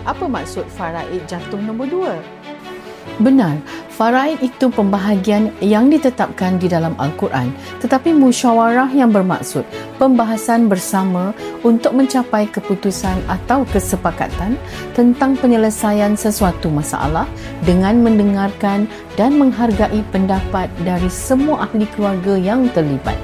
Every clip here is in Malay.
Apa maksud faraid jatuh nombor 2? Benar, faraid itu pembahagian yang ditetapkan di dalam Al-Quran, tetapi musyawarah yang bermaksud pembahasan bersama untuk mencapai keputusan atau kesepakatan tentang penyelesaian sesuatu masalah dengan mendengarkan dan menghargai pendapat dari semua ahli keluarga yang terlibat.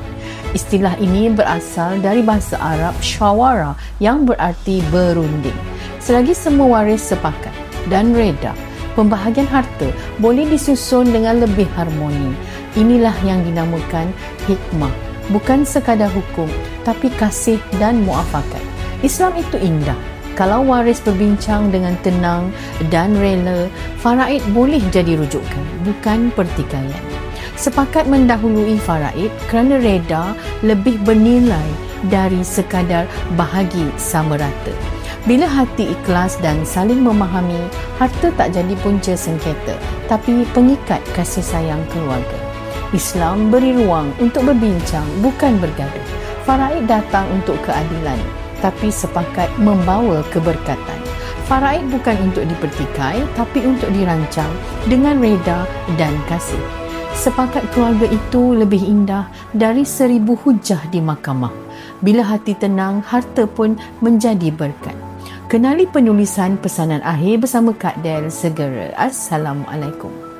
Istilah ini berasal dari bahasa Arab syawara yang berarti berunding. Selagi semua waris sepakat dan reda, pembahagian harta boleh disusun dengan lebih harmoni. Inilah yang dinamakan hikmah. Bukan sekadar hukum, tapi kasih dan muafakat. Islam itu indah. Kalau waris berbincang dengan tenang dan rela, faraid boleh jadi rujukan, bukan pertikaian. Sepakat mendahului faraid kerana reda lebih bernilai dari sekadar bahagi sama rata. Bila hati ikhlas dan saling memahami, harta tak jadi punca sengketa, tapi pengikat kasih sayang keluarga. Islam beri ruang untuk berbincang, bukan bergaduh. Faraid datang untuk keadilan, tapi sepakat membawa keberkatan. Faraid bukan untuk dipertikai, tapi untuk dirancang dengan reda dan kasih. Sepakat keluarga itu lebih indah dari 1000 hujah di mahkamah. Bila hati tenang, harta pun menjadi berkat. Kenali penulisan pesanan akhir bersama Kak Del segera. Assalamualaikum.